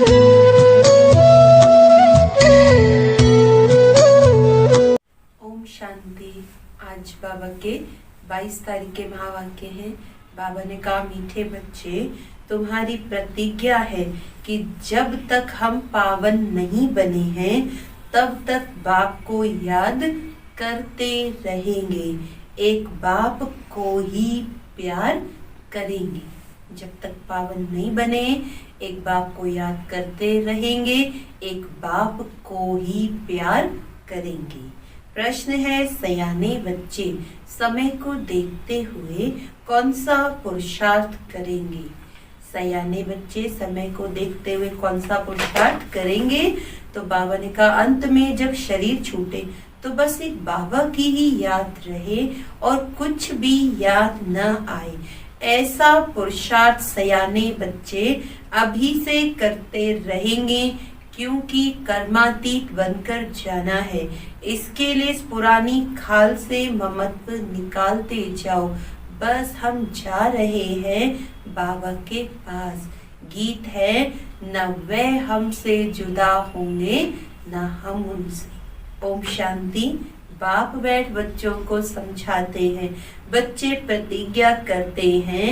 ओम शांति। आज बाबा के 22 तारीख के महावाक्य हैं। बाबा ने कहा, मीठे बच्चे, तुम्हारी प्रतिज्ञा है कि जब तक हम पावन नहीं बने हैं तब तक बाप को याद करते रहेंगे, एक बाप को ही प्यार करेंगे। जब तक पावन नहीं बने एक बाप को याद करते रहेंगे, एक बाप को ही प्यार करेंगे। प्रश्न है, सयाने बच्चे समय को देखते हुए कौन सा पुरुषार्थ करेंगे? सयाने बच्चे समय को देखते हुए कौन सा पुरुषार्थ करेंगे? तो बाबा ने कहा, अंत में जब शरीर छूटे तो बस एक बाबा की ही याद रहे और कुछ भी याद न आए। ऐसा पुरुषार्थ सयाने बच्चे अभी से करते रहेंगे, क्योंकि कर्मातीत बनकर जाना है। इसके लिए इस पुरानी खाल से ममत्व निकालते जाओ। बस हम जा रहे हैं बाबा के पास। गीत है, न वह हमसे जुदा होंगे न हम उनसे। ओम शांति। बाप बैठ बच्चों को समझाते हैं। बच्चे प्रतिज्ञा करते हैं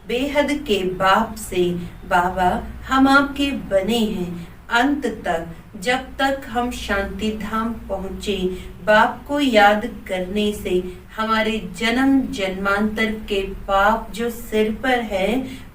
बेहद के बाप से, बाबा हम आपके बने हैं। अंत तक जब तक हम शांति धाम पहुँचे, बाप को याद करने से हमारे जन्म जन्मांतर के पाप जो सिर पर है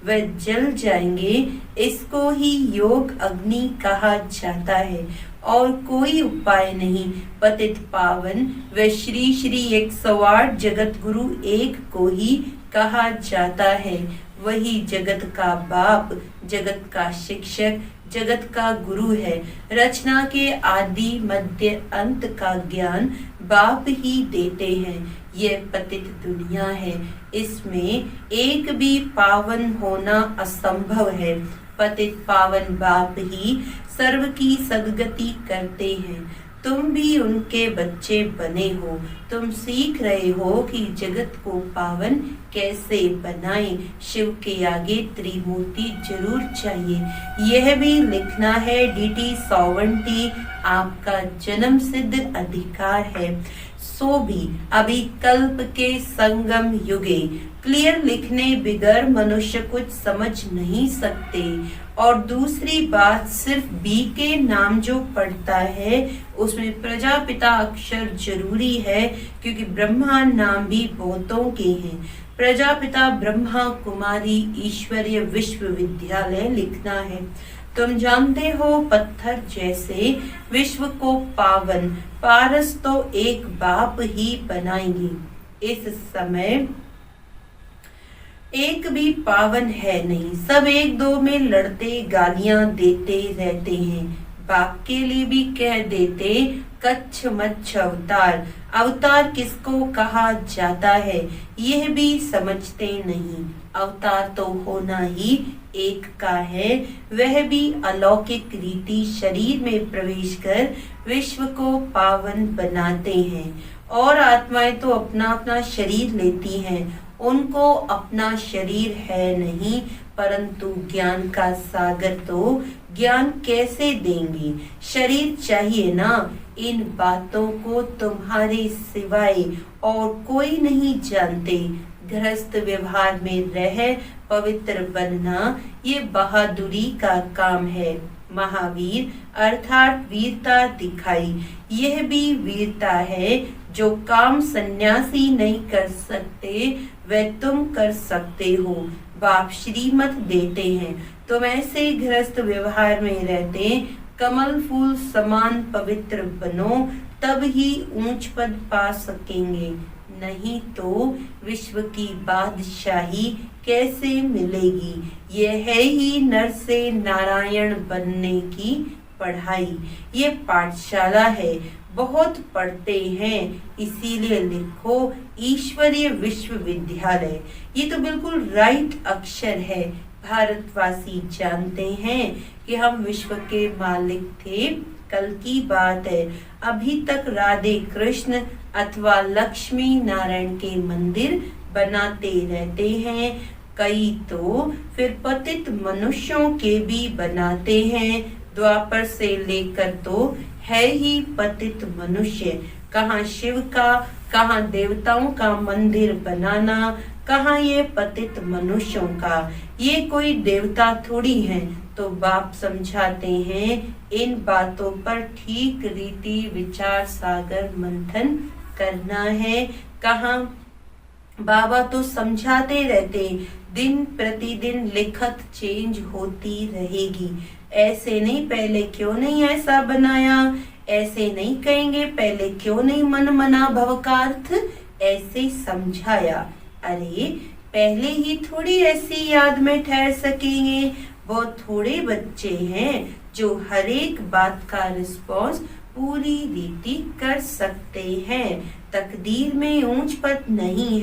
वह जल जाएंगे। इसको ही योग अग्नि कहा जाता है और कोई उपाय नहीं। पतित पावन व श्री श्री 108 जगत गुरु एक को ही कहा जाता है। वही जगत का बाप, जगत का शिक्षक, जगत का गुरु है। रचना के आदि मध्य अंत का ज्ञान बाप ही देते हैं। यह पतित दुनिया है, इसमें एक भी पावन होना असंभव है। पतित पावन बाप ही सर्व की सद्गति करते हैं। तुम भी उनके बच्चे बने हो। तुम सीख रहे हो कि जगत को पावन कैसे बनाएं। शिव के आगे त्रिमूर्ति जरूर चाहिए। यह भी लिखना है DT 120 आपका जन्म सिद्ध अधिकार है। सो भी अभी कल्प के संगम युगे। क्लियर लिखने बिगर मनुष्य कुछ समझ नहीं सकते। और दूसरी बात, सिर्फ बी के नाम जो पढ़ता है उसमें प्रजापिता अक्षर जरूरी है, क्योंकि ब्रह्मा नाम भी बहुतों के हैं। प्रजापिता ब्रह्मा कुमारी ईश्वरीय विश्वविद्यालय लिखना है। तुम जानते हो पत्थर जैसे विश्व को पावन पारस तो एक बाप ही बनाएंगे। इस समय एक भी पावन है नहीं, सब एक दो में लड़ते गालियां देते रहते हैं। बाप के लिए भी कह देते कच्छ मच्छ अवतार। अवतार किसको कहा जाता है यह भी समझते नहीं। अवतार तो होना ही एक का है, वह भी अलौकिक रीति शरीर में प्रवेश कर विश्व को पावन बनाते हैं। और आत्माएं तो अपना अपना शरीर लेती हैं, उनको अपना शरीर है नहीं, परंतु ज्ञान का सागर तो ज्ञान कैसे देंगे? शरीर चाहिए ना। इन बातों को तुम्हारे सिवाय और कोई नहीं जानते। गृहस्थ व्यवहार में रह पवित्र बनना ये बहादुरी का काम है। महावीर अर्थात वीरता दिखाई, यह भी वीरता है। जो काम सन्यासी नहीं कर सकते वह तुम कर सकते हो। बाप श्रीमत देते हैं, तुम ऐसे गृहस्थ व्यवहार में रहते कमल फूल समान पवित्र बनो, तब ही ऊंच पद पा सकेंगे। नहीं तो विश्व की बादशाही कैसे मिलेगी? यह है ही नर से नारायण बनने की पढ़ाई। ये पाठशाला है, बहुत पढ़ते हैं इसीलिए लिखो ईश्वरीय विश्वविद्यालय। ये तो बिल्कुल राइट अक्षर है। भारतवासी जानते हैं कि हम विश्व के मालिक थे। कल की बात है, अभी तक राधे कृष्ण अथवा लक्ष्मी नारायण के मंदिर बनाते रहते हैं। कई तो फिर पतित मनुष्यों के भी बनाते हैं। द्वापर से लेकर तो है ही पतित मनुष्य। कहाँ शिव का, कहाँ देवताओं का मंदिर बनाना, कहाँ ये पतित मनुष्यों का। ये कोई देवता थोड़ी हैं। तो बाप समझाते हैं इन बातों पर ठीक रीति विचार सागर मंथन करना है। कहाँ बाबा तो समझाते रहते, दिन प्रतिदिन लिखत चेंज होती रहेगी। ऐसे नहीं, पहले क्यों नहीं ऐसा बनाया, ऐसे नहीं कहेंगे, पहले क्यों नहीं मन मना भव का अर्थ ऐसे समझाया। अरे पहले ही थोड़ी ऐसी याद में ठहर सकेंगे। बहुत थोड़े बच्चे हैं जो हर एक बात का रिस्पॉन्स पूरी रीति कर सकते हैं। तकदीर में ऊंच पद नहीं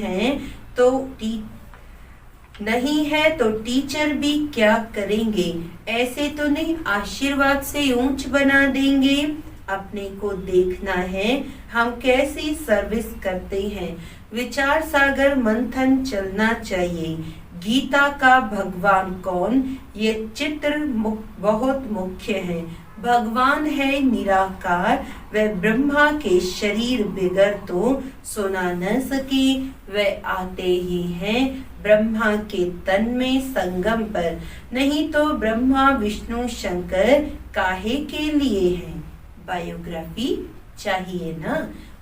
है तो टीचर भी क्या करेंगे। ऐसे तो नहीं आशीर्वाद से ऊंच बना देंगे। अपने को देखना है हम कैसी सर्विस करते हैं। विचार सागर मंथन चलना चाहिए। गीता का भगवान कौन, ये चित्र बहुत मुख्य है। भगवान है निराकार, वह ब्रह्मा के शरीर बिगर तो सुना न सके। वह आते ही हैं ब्रह्मा के तन में संगम पर, नहीं तो ब्रह्मा विष्णु शंकर काहे के लिए हैं। बायोग्राफी चाहिए ना,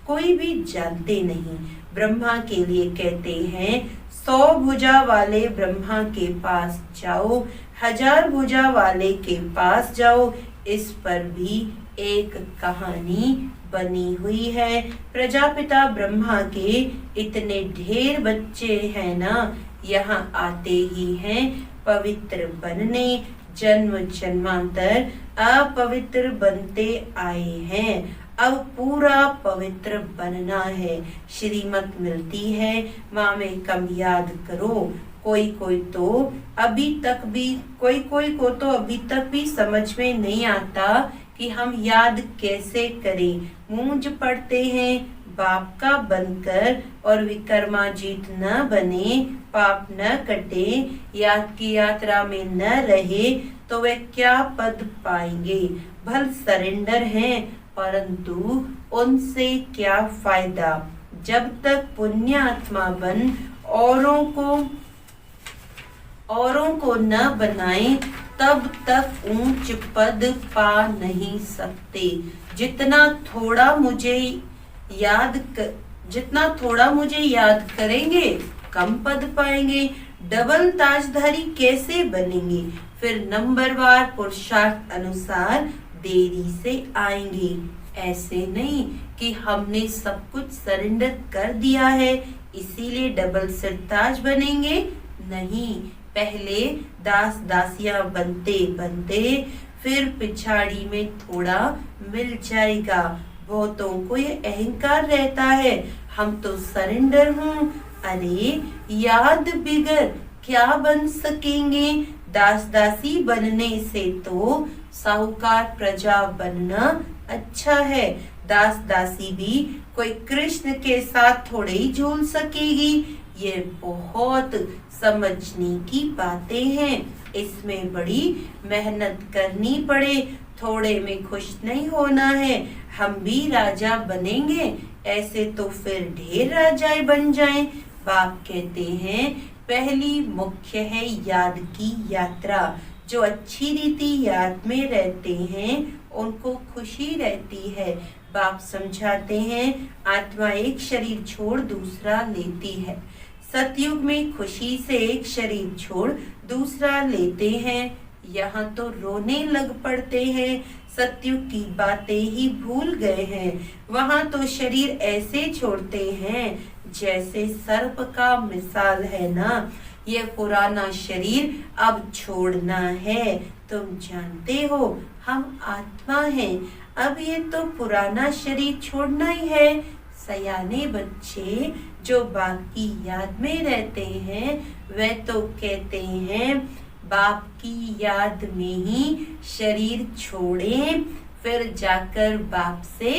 कोई भी जानते नहीं। ब्रह्मा के लिए कहते हैं 100 भुजा वाले ब्रह्मा के पास जाओ, 1000 भुजा वाले के पास जाओ। इस पर भी एक कहानी बनी हुई है। प्रजापिता ब्रह्मा के इतने ढेर बच्चे हैं ना, यहाँ आते ही हैं पवित्र बनने। जन्म जन्मांतर अपवित्र बनते आए हैं, अब पूरा पवित्र बनना है। श्रीमत मिलती है माँ में कम याद करो। कोई कोई को तो अभी तक भी समझ में नहीं आता कि हम याद कैसे करें। मूंज पढ़ते हैं बाप का बनकर और विक्रमाजीत न बने, पाप न कटे, याद की यात्रा में न रहे तो वे क्या पद पाएंगे। भल सरेंडर हैं परंतु उनसे क्या फायदा। जब तक पुण्य आत्मा बन औरों को न बनाए तब तक ऊंच पद पा नहीं सकते। जितना थोड़ा मुझे याद करेंगे कम पद पाएंगे। डबल ताजधारी कैसे बनेंगे, फिर नंबरवार पुरुषार्थ अनुसार देरी से आएंगे। ऐसे नहीं कि हमने सब कुछ सरेंडर कर दिया है इसीलिए डबल सिरताज बनेंगे। नहीं, पहले दास दासियां बनते बनते फिर पिछाड़ी में थोड़ा मिल जाएगा। बहुतों को ये अहंकार रहता है हम तो सरेंडर हूँ। अरे याद बिगर क्या बन सकेंगे। दास दासी बनने से तो साहूकार प्रजा बनना अच्छा है। दास दासी भी कोई कृष्ण के साथ थोड़े ही झूल सकेगी। ये बहुत समझने की बातें हैं। इसमें बड़ी मेहनत करनी पड़े, थोड़े में खुश नहीं होना है। हम भी राजा बनेंगे, ऐसे तो फिर ढेर राजाएं बन जाएं। बाप कहते हैं पहली मुख्य है याद की यात्रा। जो अच्छी रीति याद में रहते हैं उनको खुशी रहती है। बाप समझाते हैं आत्मा एक शरीर छोड़ दूसरा लेती है। सतयुग में खुशी से एक शरीर छोड़ दूसरा लेते हैं। यहाँ तो रोने लग पड़ते हैं, सतयुग की बातें ही भूल गए हैं। वहाँ तो शरीर ऐसे छोड़ते हैं जैसे सर्प का मिसाल है ना। ये पुराना शरीर अब छोड़ना है। तुम जानते हो हम आत्मा हैं, अब ये तो पुराना शरीर छोड़ना ही है। सयाने बच्चे जो बाकी याद में रहते हैं वे तो कहते हैं बाप की याद में ही शरीर छोड़ें, फिर जाकर बाप से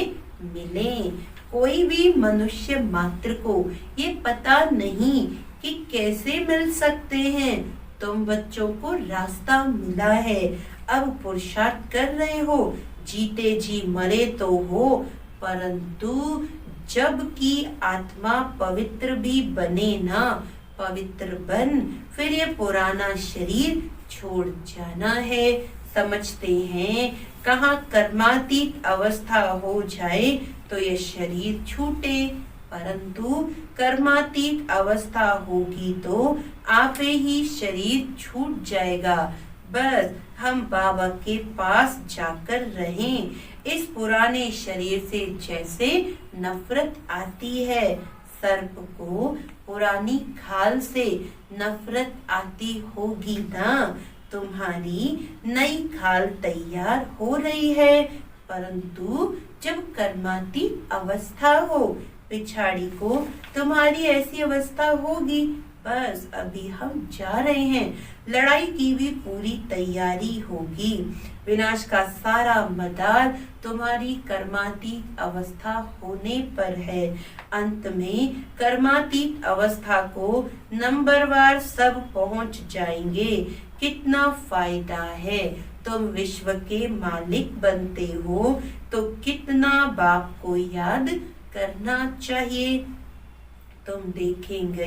मिलें। कोई भी मनुष्य मात्र को ये पता नहीं कि कैसे मिल सकते हैं। तुम बच्चों को रास्ता मिला है, अब पुरुषार्थ कर रहे हो, जीते जी मरे तो हो, परंतु जब की आत्मा पवित्र भी बने ना, पवित्र बन फिर ये पुराना शरीर छोड़ जाना है। समझते हैं कहाँ कर्मातीत अवस्था हो जाए तो ये शरीर छूटे, परंतु कर्मातीत अवस्था होगी तो आपे ही शरीर छूट जाएगा। बस हम बाबा के पास जाकर रहें। इस पुराने शरीर से जैसे नफरत आती है, सर्प को पुरानी खाल से नफरत आती होगी ना, तुम्हारी नई खाल तैयार हो रही है, परंतु जब कर्मातीत अवस्था हो, पिछाड़ी को तुम्हारी ऐसी अवस्था होगी। बस अभी हम जा रहे हैं, लड़ाई की भी पूरी तैयारी होगी। विनाश का सारा मदार तुम्हारी कर्मातीत अवस्था होने पर है। अंत में कर्मातीत अवस्था को नंबरवार सब पहुंच जाएंगे। कितना फायदा है, तुम विश्व के मालिक बनते हो तो कितना बाप को याद करना चाहिए। तुम देखेंगे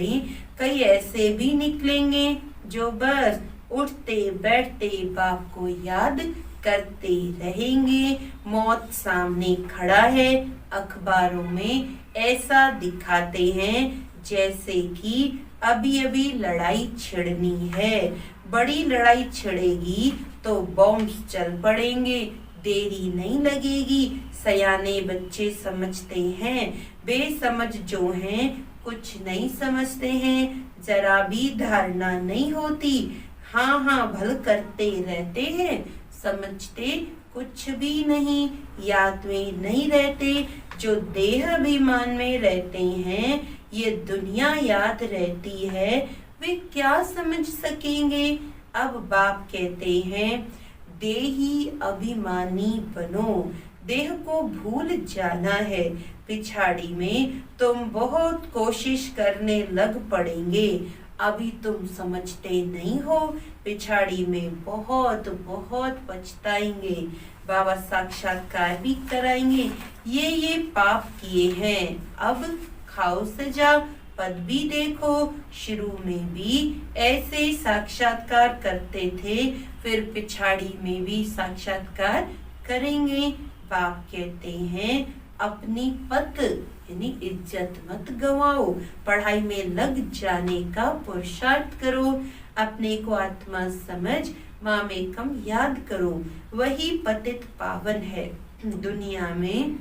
कई ऐसे भी निकलेंगे जो बस उठते बैठते बाप को याद करते रहेंगे। मौत सामने खड़ा है, अखबारों में ऐसा दिखाते हैं जैसे कि अभी अभी लड़ाई छिड़नी है। बड़ी लड़ाई छिड़ेगी तो बॉम्ब चल पड़ेंगे, देरी नहीं लगेगी। सयाने बच्चे समझते हैं, बेसमझ जो हैं कुछ नहीं समझते हैं, जरा भी धारणा नहीं होती, हाँ हाँ भल करते रहते हैं, समझते कुछ भी नहीं, याद में नहीं रहते। जो देह अभिमान में रहते हैं, ये दुनिया याद रहती है, वे क्या समझ सकेंगे। अब बाप कहते हैं देही अभिमानी बनो, देह को भूल जाना है। पिछाड़ी में तुम बहुत कोशिश करने लग पड़ेंगे, अभी तुम समझते नहीं हो, पिछाड़ी में बहुत बहुत पछताएंगे। बाबा साक्षात्कार भी कराएंगे, ये पाप किए हैं, अब खाओ सजा। पद भी देखो, शुरू में भी ऐसे साक्षात्कार करते थे, फिर पिछाड़ी में भी साक्षात्कार करेंगे। बाप कहते हैं अपनी पत यानी इज्जत मत गवाओ, पढ़ाई में लग जाने का पुरुषार्थ करो, अपने को आत्मा समझ माँ में कम याद करो, वही पतित पावन है। दुनिया में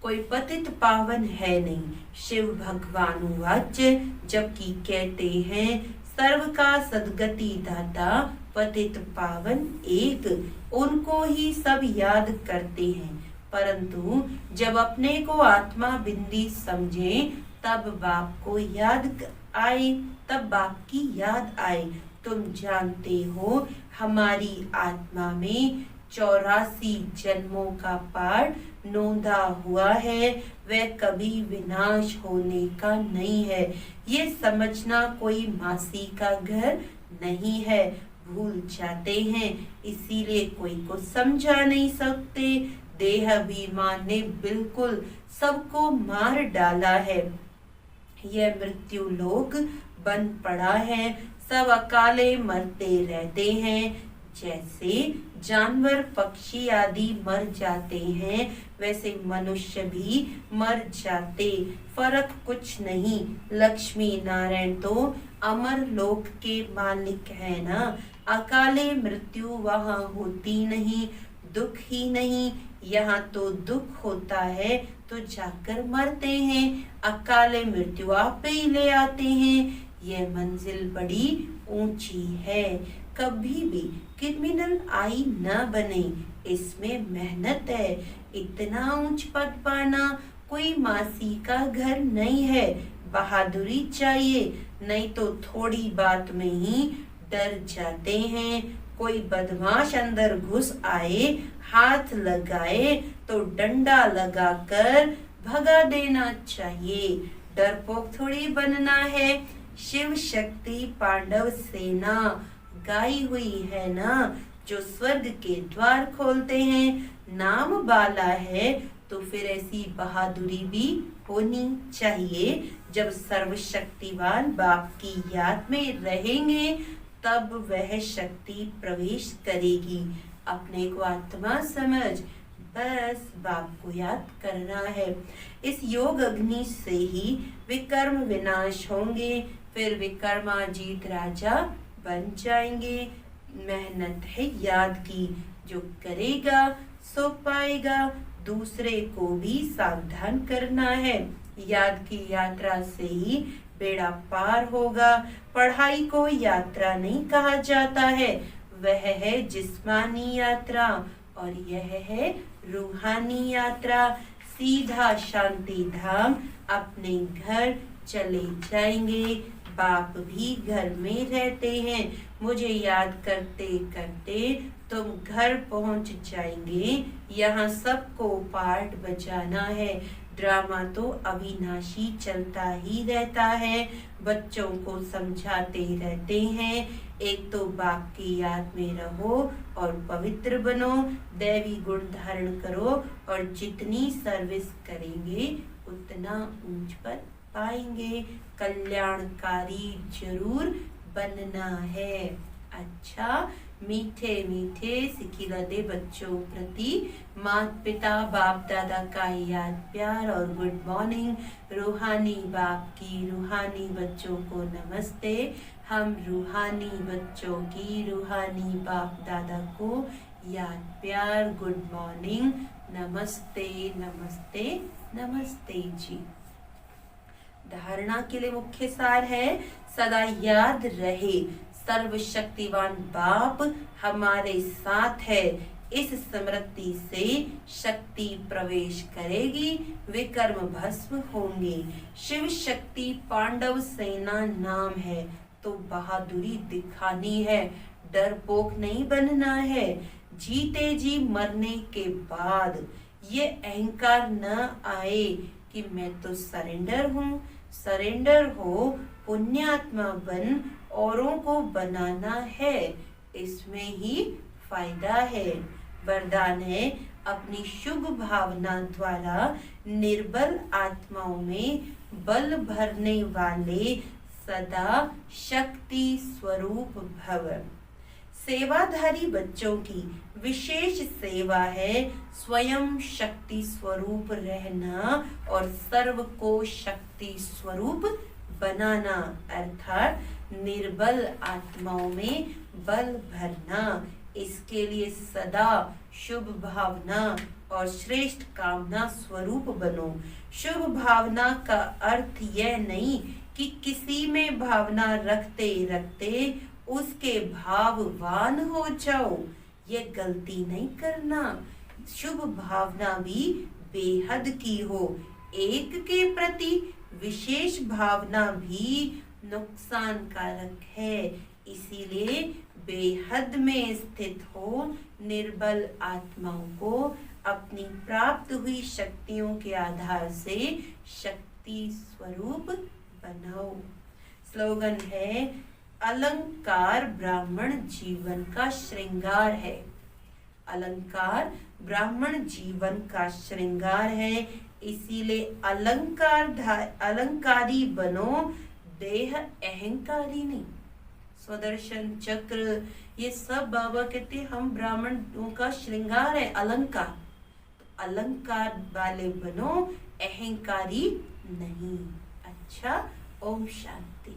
कोई पतित पावन है नहीं, शिव भगवान वाच्य, जबकि कहते हैं सर्व का सदगति दाता पतित पावन एक, उनको ही सब याद करते हैं, परंतु जब अपने को आत्मा बिंदी समझे तब बाप को याद आए, तब बाप की याद आए। तुम जानते हो हमारी आत्मा में 84 जन्मों का पार नोंदा हुआ है, वह कभी विनाश होने का नहीं है। ये समझना कोई मासी का घर नहीं है, भूल जाते हैं, इसीलिए कोई को समझा नहीं सकते। देह अभिमान ने बिल्कुल सबको मार डाला है, यह मृत्यु लोक बन पड़ा है, सब अकाले मरते रहते हैं। जैसे जानवर पक्षी आदि मर जाते हैं, वैसे मनुष्य भी मर जाते, फर्क कुछ नहीं। लक्ष्मी नारायण तो अमर लोक के मालिक है ना, अकाले मृत्यु वहाँ होती नहीं, दुख ही नहीं। यहाँ तो दुख होता है तो जाकर मरते हैं, अकाले मृत्यु आप ही ले आते हैं। यह मंजिल बड़ी ऊंची है, कभी भी क्रिमिनल आई न बने, इसमें मेहनत है। इतना ऊंच पद पाना कोई मासी का घर नहीं है, बहादुरी चाहिए, नहीं तो थोड़ी बात में ही डर जाते हैं। कोई बदमाश अंदर घुस आए, हाथ लगाए तो डंडा लगाकर भगा देना चाहिए, डरपोक थोड़ी बनना है। शिव शक्ति पांडव सेना गाई हुई है ना, जो स्वर्ग के द्वार खोलते हैं। नाम बाला है तो फिर ऐसी बहादुरी भी होनी चाहिए। जब सर्वशक्तिवान बाप की याद में रहेंगे तब वह शक्ति प्रवेश करेगी। अपने को आत्मा समझ बस बाप को याद करना है। इस योग अग्नि से ही विकर्म विनाश होंगे, फिर विकर्माजीत राजा बन जाएंगे। मेहनत है याद की, जो करेगा सो पाएगा। दूसरे को भी सावधान करना है। याद की यात्रा से ही बेड़ा पार होगा। पढ़ाई को यात्रा नहीं कहा जाता है, वह है जिस्मानी यात्रा और यह है रूहानी यात्रा। सीधा शांति धाम अपने घर चले जाएंगे। बाप भी घर में रहते हैं। मुझे याद करते करते तुम घर पहुंच जाएंगे। यहाँ सबको पार्ट बजाना है। ड्रामा तो अविनाशी चलता ही रहता है। बच्चों को समझाते रहते हैं, एक तो बाप की याद में रहो और पवित्र बनो, दैवी गुण धारण करो और जितनी सर्विस करेंगे उतना ऊंच पद पाएंगे। कल्याणकारी जरूर बनना है। अच्छा, मीठे मीठे सिखिलते बच्चों प्रति माता पिता बाप दादा का याद प्यार और गुड मॉर्निंग। रूहानी बाप की रूहानी बच्चों को नमस्ते। हम रूहानी बच्चों की रूहानी बाप दादा को याद प्यार गुड मॉर्निंग। नमस्ते नमस्ते नमस्ते जी। धारणा के लिए मुख्य सार है, सदा याद रहे सर्वशक्तिवान बाप हमारे साथ है। इस स्मृति से शक्ति प्रवेश करेगी, विकर्म भस्म होंगे। शिव शक्ति पांडव सेना नाम है तो बहादुरी दिखानी है, डरपोक नहीं बनना है। जीते जी मरने के बाद ये अहंकार न आए कि मैं तो सरेंडर हूँ। सरेंडर हो, पुण्यात्मा बन, औरों को बनाना है, इसमें ही फायदा है। वरदान है, अपनी शुभ भावना द्वारा निर्बल आत्माओं में बल भरने वाले सदा शक्ति स्वरूप भव। सेवाधारी बच्चों की विशेष सेवा है स्वयं शक्ति स्वरूप रहना और सर्व को शक्ति स्वरूप बनाना, अर्थात निर्बल आत्माओं में बल भरना। इसके लिए सदा शुभ भावना और श्रेष्ठ कामना स्वरूप बनो। शुभ भावना का अर्थ यह नहीं कि किसी में भावना रखते रखते उसके भाववान हो जाओ, ये गलती नहीं करना। शुभ भावना भी बेहद की हो, एक के प्रति विशेष भावना भी नुकसानकारक है। इसीलिए बेहद में स्थित हो निर्बल आत्माओं को अपनी प्राप्त हुई शक्तियों के आधार से शक्ति स्वरूप बनाओ। स्लोगन है, अलंकार ब्राह्मण जीवन का श्रृंगार है। अलंकार ब्राह्मण जीवन का श्रृंगार है, इसीलिए अलंकारी बनो, देह अहंकारी नहीं। स्वदर्शन चक्र ये सब बाबा कहते हैं हम ब्राह्मणों का श्रृंगार है अलंकार। तो अलंकार वाले बनो, अहंकारी नहीं। अच्छा, ओम शांति।